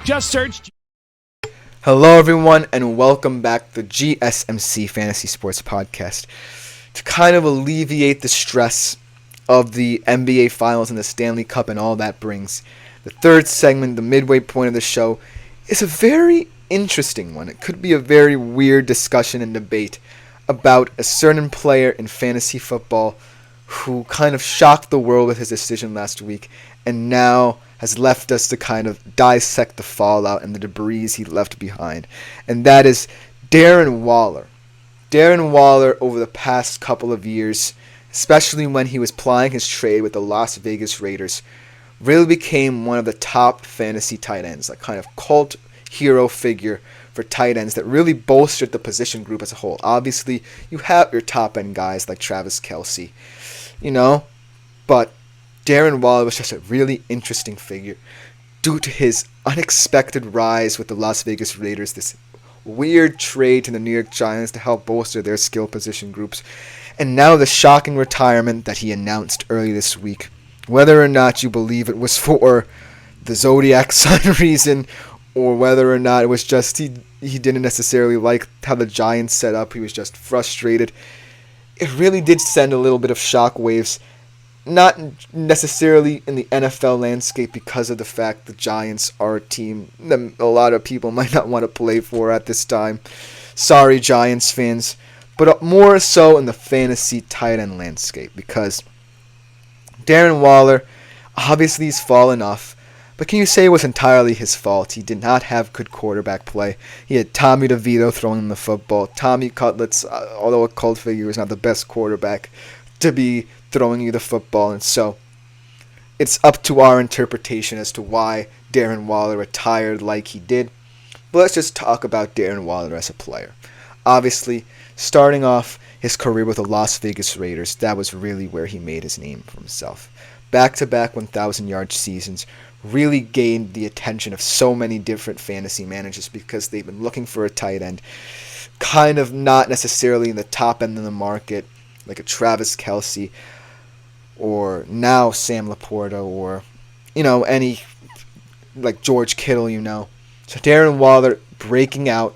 Just search. Hello, everyone, and welcome back to the GSMC Fantasy Sports Podcast. To kind of alleviate the stress of the NBA Finals and the Stanley Cup and all that brings, the third segment, the midway point of the show, is a very interesting one. It could be a very weird discussion and debate about a certain player in fantasy football who kind of shocked the world with his decision last week and now has left us to kind of dissect the fallout and the debris he left behind. And that is Darren Waller. Darren Waller, over the past couple of years, especially when he was plying his trade with the Las Vegas Raiders, really became one of the top fantasy tight ends, like kind of cult hero figure for tight ends that really bolstered the position group as a whole. Obviously, you have your top end guys like Travis Kelce, but Darren Waller was just a really interesting figure due to his unexpected rise with the Las Vegas Raiders, this weird trade to the New York Giants to help bolster their skill position groups, and now the shocking retirement that he announced early this week. Whether or not you believe it was for the Zodiac sign reason, or whether or not it was just he didn't necessarily like how the Giants set up, he was just frustrated, it really did send a little bit of shockwaves. Not necessarily in the NFL landscape because of the fact the Giants are a team that a lot of people might not want to play for at this time. Sorry, Giants fans. But more so in the fantasy tight end landscape because Darren Waller, obviously he's fallen off. But can you say it was entirely his fault? He did not have good quarterback play. He had Tommy DeVito throwing him the football. Tommy Cutlets, although a cult figure, is not the best quarterback to be throwing you the football, and so it's up to our interpretation as to why Darren Waller retired like he did. But let's just talk about Darren Waller as a player. Obviously, starting off his career with the Las Vegas Raiders, that was really where he made his name for himself. Back-to-back 1,000-yard seasons really gained the attention of so many different fantasy managers because they've been looking for a tight end, kind of not necessarily in the top end of the market, like a Travis Kelce, or now Sam Laporta, or, any, like George Kittle, So Darren Waller breaking out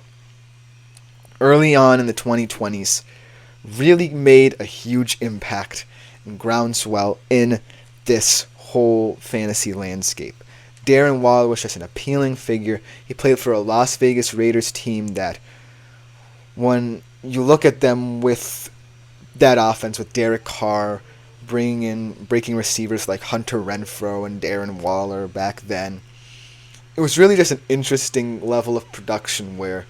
early on in the 2020s really made a huge impact and groundswell in this whole fantasy landscape. Darren Waller was just an appealing figure. He played for a Las Vegas Raiders team that, when you look at them with that offense, with Derek Carr, bringing in breaking receivers like Hunter Renfrow and Darren Waller back then, it was really just an interesting level of production where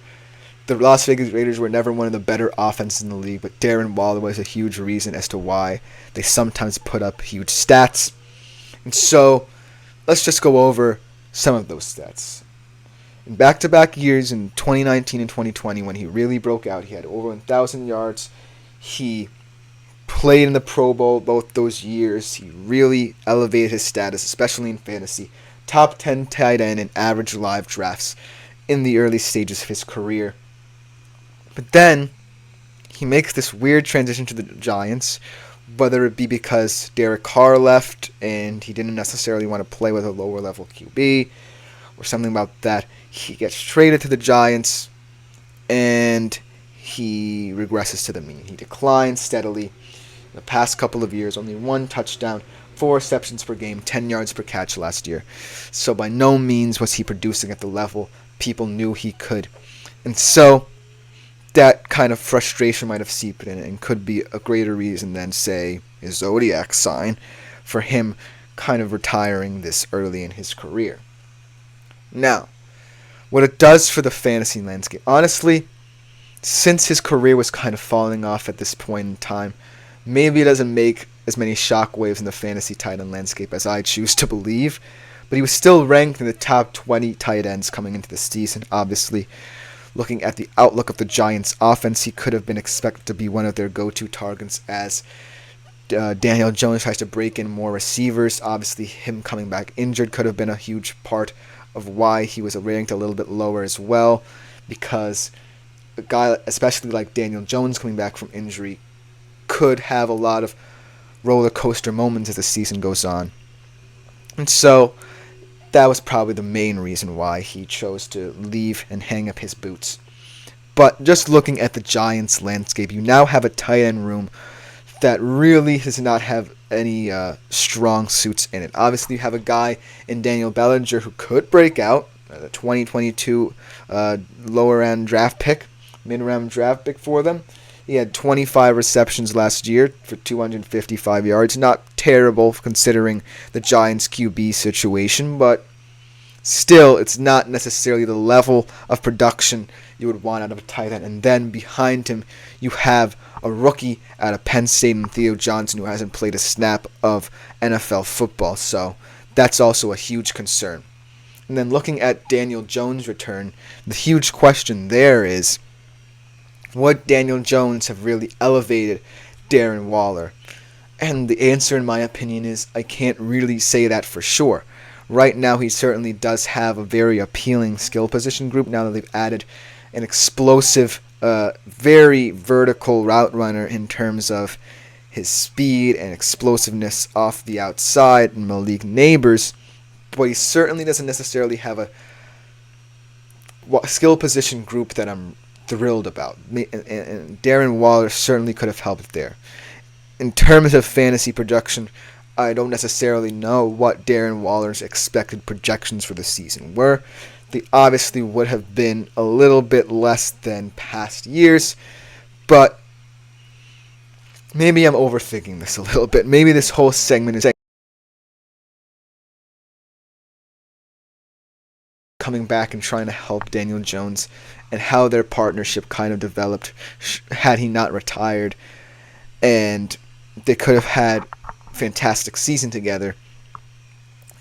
the Las Vegas Raiders were never one of the better offenses in the league, but Darren Waller was a huge reason as to why they sometimes put up huge stats. And so, let's just go over some of those stats. In back-to-back years, in 2019 and 2020, when he really broke out, he had over 1,000 yards. He played in the Pro Bowl both those years. He really elevated his status, especially in fantasy. Top 10 tight end in average live drafts in the early stages of his career. But then, he makes this weird transition to the Giants, whether it be because Derek Carr left and he didn't necessarily want to play with a lower level QB, or something about that. He gets traded to the Giants, and he regresses to the mean. He declines steadily. The past couple of years, only 1 touchdown, 4 receptions per game, 10 yards per catch last year. So by no means was he producing at the level people knew he could. And so that kind of frustration might have seeped in and could be a greater reason than, say, his Zodiac sign for him kind of retiring this early in his career. Now, what it does for the fantasy landscape, honestly, since his career was kind of falling off at this point in time, maybe it doesn't make as many shockwaves in the fantasy tight end landscape as I choose to believe, but he was still ranked in the top 20 tight ends coming into the season. Obviously, looking at the outlook of the Giants' offense, he could have been expected to be one of their go-to targets as Daniel Jones tries to break in more receivers. Obviously, him coming back injured could have been a huge part of why he was ranked a little bit lower as well, because a guy, especially like Daniel Jones coming back from injury, could have a lot of roller coaster moments as the season goes on. And so that was probably the main reason why he chose to leave and hang up his boots. But just looking at the Giants' landscape, you now have a tight end room that really does not have any strong suits in it. Obviously, you have a guy in Daniel Bellinger who could break out, the 2022 lower-end draft pick, mid-round draft pick for them. He had 25 receptions last year for 255 yards. Not terrible considering the Giants' QB situation, but still, it's not necessarily the level of production you would want out of a tight end. And then behind him, you have a rookie out of Penn State in Theo Johnson who hasn't played a snap of NFL football. So that's also a huge concern. And then looking at Daniel Jones' return, the huge question there is, would Daniel Jones have really elevated Darren Waller? And the answer, in my opinion, is I can't really say that for sure. Right now, he certainly does have a very appealing skill position group now that they've added an explosive, very vertical route runner in terms of his speed and explosiveness off the outside and Malik Neighbors. But he certainly doesn't necessarily have a skill position group that I'm thrilled about. And Darren Waller certainly could have helped there. In terms of fantasy production, I don't necessarily know what Darren Waller's expected projections for the season were. They obviously would have been a little bit less than past years, but maybe I'm overthinking this a little bit. Maybe this whole segment is coming back and trying to help Daniel Jones and how their partnership kind of developed had he not retired, and they could have had a fantastic season together.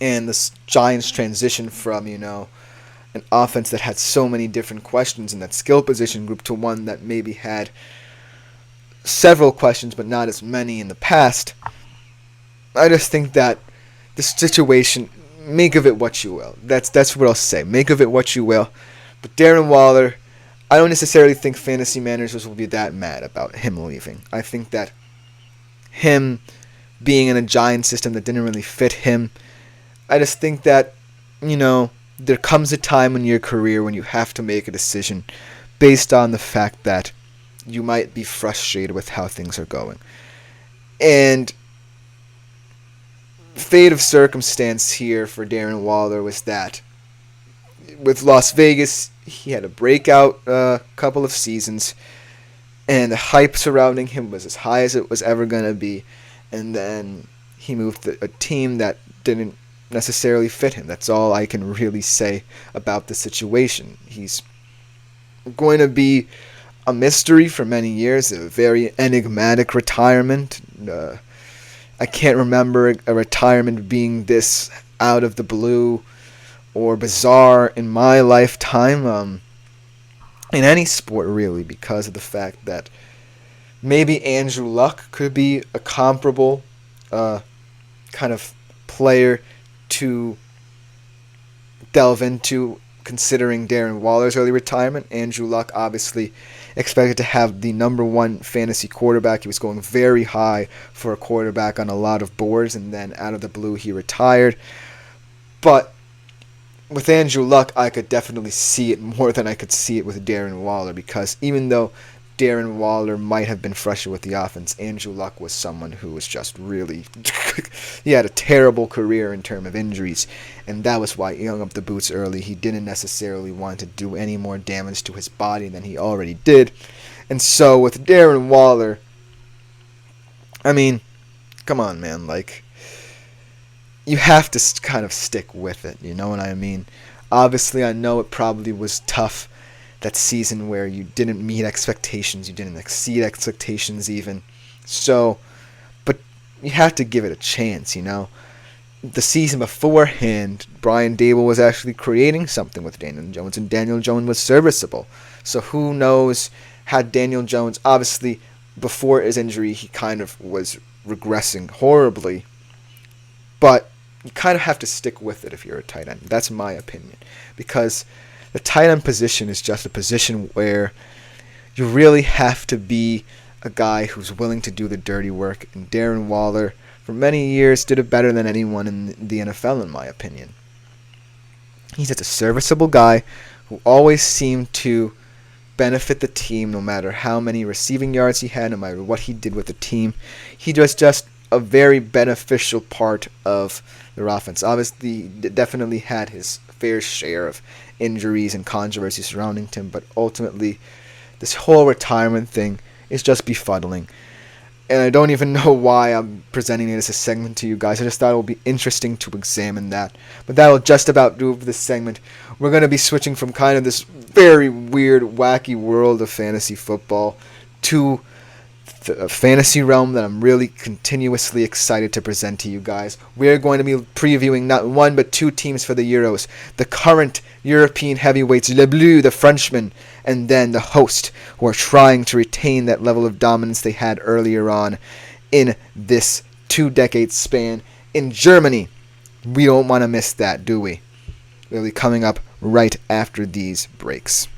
And the Giants transition from, an offense that had so many different questions in that skill position group to one that maybe had several questions but not as many in the past. I just think that the situation, make of it what you will. That's what I'll say. Make of it what you will. But Darren Waller, I don't necessarily think fantasy managers will be that mad about him leaving. I think that him being in a Giant system that didn't really fit him, I just think that, there comes a time in your career when you have to make a decision based on the fact that you might be frustrated with how things are going. And fate of circumstance here for Darren Waller was that with Las Vegas, he had a breakout couple of seasons, and the hype surrounding him was as high as it was ever going to be. And then he moved to a team that didn't necessarily fit him. That's all I can really say about the situation. He's going to be a mystery for many years, a very enigmatic retirement. I can't remember a retirement being this out of the blue or bizarre in my lifetime, in any sport really, because of the fact that maybe Andrew Luck could be a comparable kind of player to delve into considering Darren Waller's early retirement. Andrew Luck obviously expected to have the number one fantasy quarterback. He was going very high for a quarterback on a lot of boards, and then out of the blue he retired. But with Andrew Luck, I could definitely see it more than I could see it with Darren Waller, because even though Darren Waller might have been frustrated with the offense, Andrew Luck was someone who was just really... he had a terrible career in terms of injuries, and that was why he hung up the boots early. He didn't necessarily want to do any more damage to his body than he already did. And so with Darren Waller, I mean, come on, man. You have to kind of stick with it, you know what I mean? Obviously, I know it probably was tough that season where you didn't meet expectations, you didn't exceed expectations even. So, but you have to give it a chance, The season beforehand, Brian Dable was actually creating something with Daniel Jones, and Daniel Jones was serviceable. So who knows, had Daniel Jones, obviously, before his injury, he kind of was regressing horribly, but you kind of have to stick with it if you're a tight end. That's my opinion, because the tight end position is just a position where you really have to be a guy who's willing to do the dirty work. And Darren Waller, for many years, did it better than anyone in the NFL, in my opinion. He's just a serviceable guy who always seemed to benefit the team no matter how many receiving yards he had, no matter what he did with the team. He was just a very beneficial part of their offense. Obviously, definitely had his fair share of injuries and controversy surrounding him, but ultimately, this whole retirement thing is just befuddling. And I don't even know why I'm presenting it as a segment to you guys. I just thought it would be interesting to examine that. But that will just about do it for this segment. We're going to be switching from kind of this very weird, wacky world of fantasy football to a fantasy realm that I'm really continuously excited to present to you guys. We're going to be previewing not one but two teams for the Euros. The current European heavyweights, Le Bleu, the Frenchman, and then the host, who are trying to retain that level of dominance they had earlier on in this 2-decade span in Germany. We don't want to miss that, do we? We'll be coming up right after these breaks.